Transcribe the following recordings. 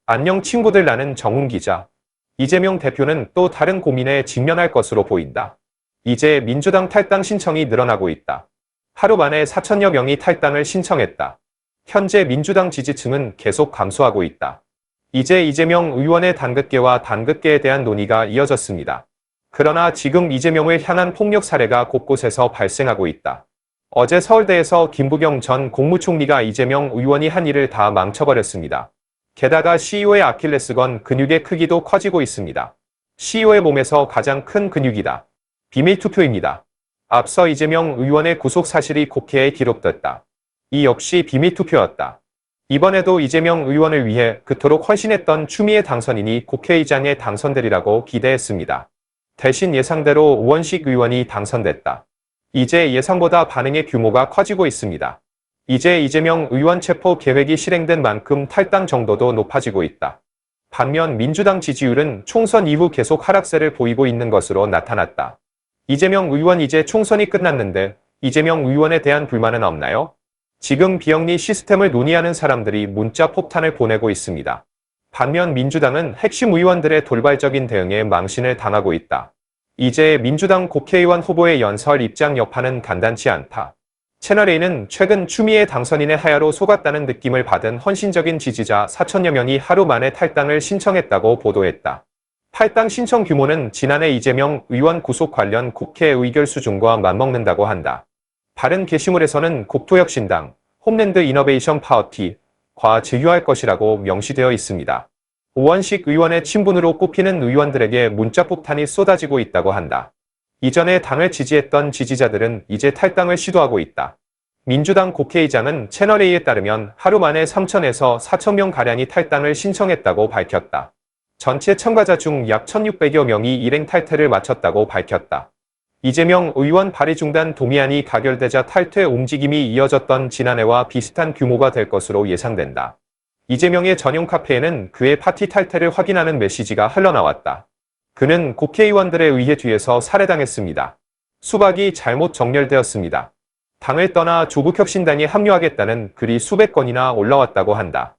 안녕 친구들, 나는 정훈 기자. 이재명 대표는 또 다른 고민에 직면할 것으로 보인다. 이제 민주당 탈당 신청이 늘어나고 있다. 하루 만에 4천여 명이 탈당을 신청했다. 현재 민주당 지지층은 계속 감소하고 있다. 이제 이재명 의원의 단극계와 단극계에 대한 논의가 이어졌습니다. 그러나 지금 이재명을 향한 폭력 사례가 곳곳에서 발생하고 있다. 어제 서울대에서 김부겸 전 국무총리가 이재명 의원이 한 일을 다 망쳐버렸습니다. 게다가 CEO의 아킬레스건 근육의 크기도 커지고 있습니다. CEO의 몸에서 가장 큰 근육이다. 비밀 투표입니다. 앞서 이재명 의원의 구속 사실이 국회에 기록됐다. 이 역시 비밀 투표였다. 이번에도 이재명 의원을 위해 그토록 헌신했던 추미애 당선인이 국회의장에 당선되리라고 기대했습니다. 대신 예상대로 우원식 의원이 당선됐다. 이제 예상보다 반응의 규모가 커지고 있습니다. 이제 이재명 의원 체포 계획이 실행된 만큼 탈당 정도도 높아지고 있다. 반면 민주당 지지율은 총선 이후 계속 하락세를 보이고 있는 것으로 나타났다. 이재명 의원, 이제 총선이 끝났는데 이재명 의원에 대한 불만은 없나요? 지금 비영리 시스템을 논의하는 사람들이 문자 폭탄을 보내고 있습니다. 반면 민주당은 핵심 의원들의 돌발적인 대응에 망신을 당하고 있다. 이제 민주당 국회의원 후보의 연설 입장 여파는 간단치 않다. 채널A는 최근 추미애 당선인의 하야로 속았다는 느낌을 받은 헌신적인 지지자 4천여 명이 하루 만에 탈당을 신청했다고 보도했다. 탈당 신청 규모는 지난해 이재명 의원 구속 관련 국회 의결 수준과 맞먹는다고 한다. 다른 게시물에서는 국토혁신당, 홈랜드 이너베이션 파워티과 제휴할 것이라고 명시되어 있습니다. 우원식 의원의 친분으로 꼽히는 의원들에게 문자 폭탄이 쏟아지고 있다고 한다. 이전에 당을 지지했던 지지자들은 이제 탈당을 시도하고 있다. 민주당 국회의장은 채널A에 따르면 하루 만에 3천에서 4천 명가량이 탈당을 신청했다고 밝혔다. 전체 참가자 중 약 1,600여 명이 일행 탈퇴를 마쳤다고 밝혔다. 이재명 의원 발의 중단 동의안이 가결되자 탈퇴 움직임이 이어졌던 지난해와 비슷한 규모가 될 것으로 예상된다. 이재명의 전용 카페에는 그의 파티 탈퇴를 확인하는 메시지가 흘러나왔다. 그는 국회의원들에 의해 뒤에서 살해당했습니다. 수박이 잘못 정렬되었습니다. 당을 떠나 조국혁신당에 합류하겠다는 글이 수백 건이나 올라왔다고 한다.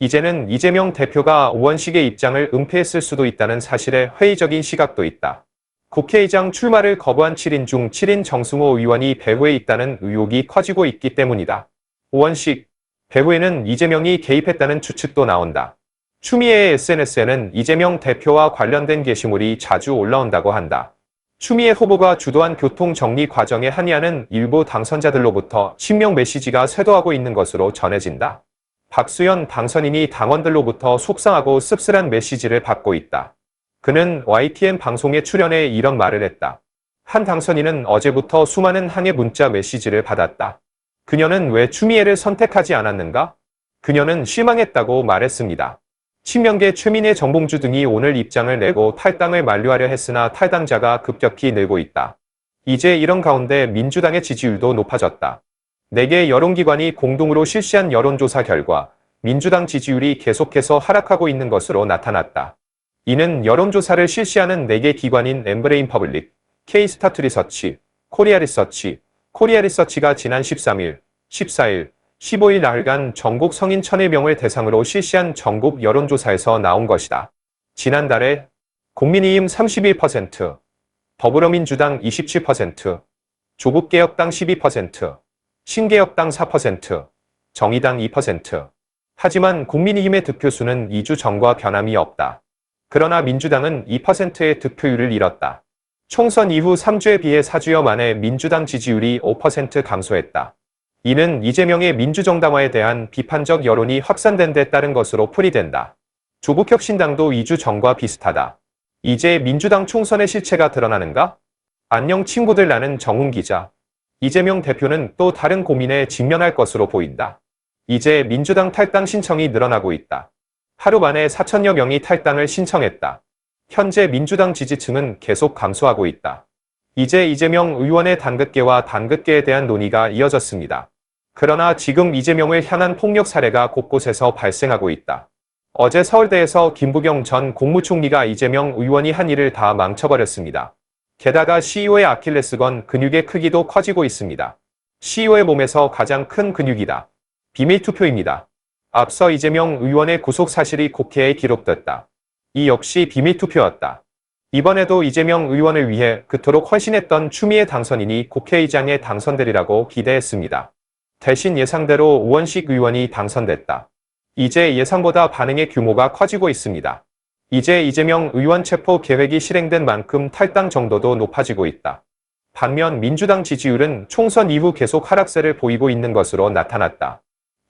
이제는 이재명 대표가 우원식의 입장을 은폐했을 수도 있다는 사실에 회의적인 시각도 있다. 국회의장 출마를 거부한 7인 중 7인 정승호 의원이 배후에 있다는 의혹이 커지고 있기 때문이다. 우원식, 배후에는 이재명이 개입했다는 추측도 나온다. 추미애의 SNS에는 이재명 대표와 관련된 게시물이 자주 올라온다고 한다. 추미애 후보가 주도한 교통정리 과정에 한의하는 일부 당선자들로부터 친명 메시지가 쇄도하고 있는 것으로 전해진다. 박수현 당선인이 당원들로부터 속상하고 씁쓸한 메시지를 받고 있다. 그는 YTN 방송에 출연해 이런 말을 했다. 한 당선인은 어제부터 수많은 항해 문자 메시지를 받았다. 그녀는 왜 추미애를 선택하지 않았는가? 그녀는 실망했다고 말했습니다. 친명계 최민혜, 정봉주 등이 오늘 입장을 내고 탈당을 만류하려 했으나 탈당자가 급격히 늘고 있다. 이제 이런 가운데 민주당의 지지율도 높아졌다. 4개 여론기관이 공동으로 실시한 여론조사 결과 민주당 지지율이 계속해서 하락하고 있는 것으로 나타났다. 이는 여론조사를 실시하는 4개 기관인 엠브레인 퍼블릭, K-스타트 리서치, 코리아 리서치, 코리아 리서치가 지난 13일, 14일, 15일 나흘간 전국 성인 1,000여 명을 대상으로 실시한 전국 여론조사에서 나온 것이다. 지난달에 국민의힘 31%, 더불어민주당 27%, 조국개혁당 12%, 신개혁당 4%, 정의당 2%. 하지만 국민의힘의 득표수는 2주 전과 변함이 없다. 그러나 민주당은 2%의 득표율을 잃었다. 총선 이후 3주에 비해 4주여 만에 민주당 지지율이 5% 감소했다. 이는 이재명의 민주정당화에 대한 비판적 여론이 확산된 데 따른 것으로 풀이된다. 조국혁신당도 2주 전과 비슷하다. 이제 민주당 총선의 실체가 드러나는가? 안녕 친구들, 나는 정훈 기자. 이재명 대표는 또 다른 고민에 직면할 것으로 보인다. 이제 민주당 탈당 신청이 늘어나고 있다. 하루 만에 4천여 명이 탈당을 신청했다. 현재 민주당 지지층은 계속 감소하고 있다. 이제 이재명 의원의 단극계와 단극계에 대한 논의가 이어졌습니다. 그러나 지금 이재명을 향한 폭력 사례가 곳곳에서 발생하고 있다. 어제 서울대에서 김부겸 전 국무총리가 이재명 의원이 한 일을 다 망쳐버렸습니다. 게다가 CEO의 아킬레스건 근육의 크기도 커지고 있습니다. CEO의 몸에서 가장 큰 근육이다. 비밀 투표입니다. 앞서 이재명 의원의 구속 사실이 국회에 기록됐다. 이 역시 비밀투표였다. 이번에도 이재명 의원을 위해 그토록 헌신했던 추미애 당선인이 국회의장에 당선되리라고 기대했습니다. 대신 예상대로 우원식 의원이 당선됐다. 이제 예상보다 반응의 규모가 커지고 있습니다. 이제 이재명 의원 체포 계획이 실행된 만큼 탈당 정도도 높아지고 있다. 반면 민주당 지지율은 총선 이후 계속 하락세를 보이고 있는 것으로 나타났다.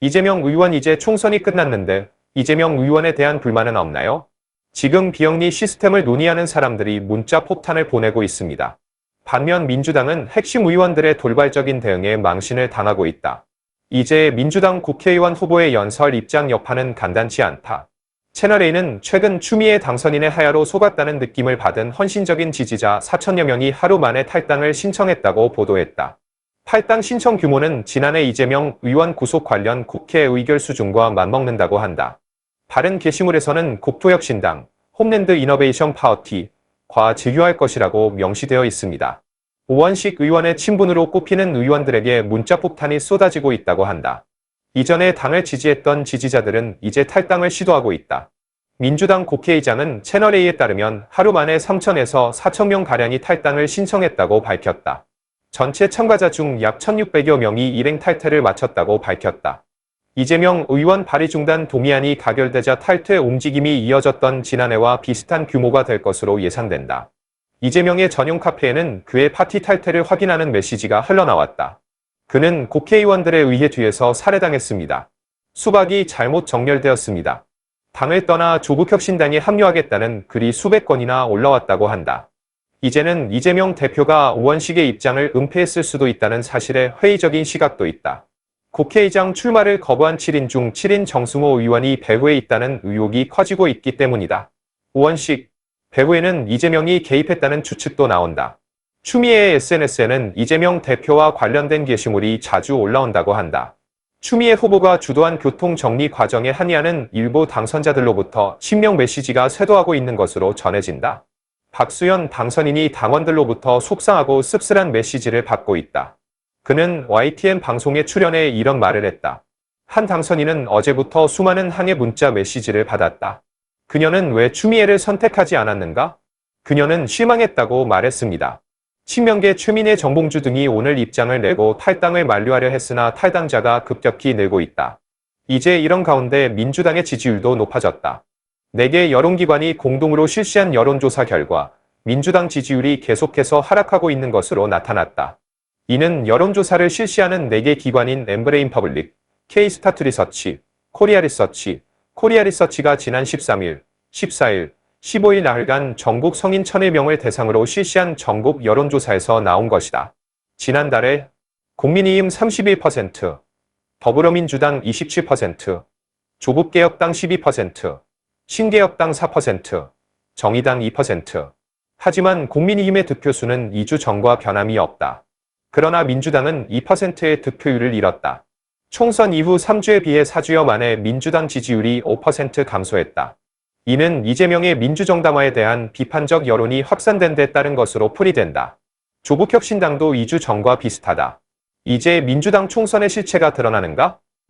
이재명 의원 이제 총선이 끝났는데 이재명 의원에 대한 불만은 없나요? 지금 비영리 시스템을 논의하는 사람들이 문자 폭탄을 보내고 있습니다. 반면 민주당은 핵심 의원들의 돌발적인 대응에 망신을 당하고 있다. 이제 민주당 국회의원 후보의 연설 입장 여파는 간단치 않다. 채널A는 최근 추미애 당선인의 하야로 속았다는 느낌을 받은 헌신적인 지지자 4천여 명이 하루 만에 탈당을 신청했다고 보도했다. 탈당 신청 규모는 지난해 이재명 의원 구속 관련 국회 의결 수준과 맞먹는다고 한다. 다른 게시물에서는 국토혁신당, 홈랜드 이너베이션 파워티과 제휴할 것이라고 명시되어 있습니다. 우원식 의원의 친분으로 꼽히는 의원들에게 문자 폭탄이 쏟아지고 있다고 한다. 이전에 당을 지지했던 지지자들은 이제 탈당을 시도하고 있다. 민주당 국회의장은 채널A에 따르면 하루 만에 3천에서 4천 명가량이 탈당을 신청했다고 밝혔다. 전체 참가자 중 약 1,600여 명이 일행 탈퇴를 마쳤다고 밝혔다. 이재명 의원 발의 중단 동의안이 가결되자 탈퇴 움직임이 이어졌던 지난해와 비슷한 규모가 될 것으로 예상된다. 이재명의 전용 카페에는 그의 파티 탈퇴를 확인하는 메시지가 흘러나왔다. 그는 국회의원들에 의해 뒤에서 살해당했습니다. 수박이 잘못 정렬되었습니다. 당을 떠나 조국혁신당에 합류하겠다는 글이 수백 건이나 올라왔다고 한다. 이제는 이재명 대표가 우원식의 입장을 은폐했을 수도 있다는 사실에 회의적인 시각도 있다. 국회의장 출마를 거부한 7인 중 7인 정승호 의원이 배후에 있다는 의혹이 커지고 있기 때문이다. 우원식, 배후에는 이재명이 개입했다는 추측도 나온다. 추미애의 SNS에는 이재명 대표와 관련된 게시물이 자주 올라온다고 한다. 추미애 후보가 주도한 교통정리 과정에 한의하는 일부 당선자들로부터 신명 메시지가 쇄도하고 있는 것으로 전해진다. 박수현 당선인이 당원들로부터 속상하고 씁쓸한 메시지를 받고 있다. 그는 YTN 방송에 출연해 이런 말을 했다. 한 당선인은 어제부터 수많은 항해 문자 메시지를 받았다. 그녀는 왜 추미애를 선택하지 않았는가? 그녀는 실망했다고 말했습니다. 친명계 최민혜 정봉주 등이 오늘 입장을 내고 탈당을 만류하려 했으나 탈당자가 급격히 늘고 있다. 이제 이런 가운데 민주당의 지지율도 높아졌다. 4개 여론기관이 공동으로 실시한 여론조사 결과 민주당 지지율이 계속해서 하락하고 있는 것으로 나타났다. 이는 여론조사를 실시하는 4개 기관인 엠브레인 퍼블릭, K스타트 리서치, 코리아 리서치가 지난 13일, 14일, 15일 나흘간 전국 성인 1,000여 대상으로 실시한 전국 여론조사에서 나온 것이다. 지난달에 국민의힘 31%, 더불어민주당 27%, 조국개혁당 12%, 신개혁당 4%, 정의당 2%. 하지만 국민의힘의 득표수는 2주 전과 변함이 없다. 그러나 민주당은 2%의 득표율을 잃었다. 총선 이후 3주에 비해 4주여 만에 민주당 지지율이 5% 감소했다. 이는 이재명의 민주정당화에 대한 비판적 여론이 확산된 데 따른 것으로 풀이된다. 조국혁신당도 2주 전과 비슷하다. 이제 민주당 총선의 실체가 드러나는가?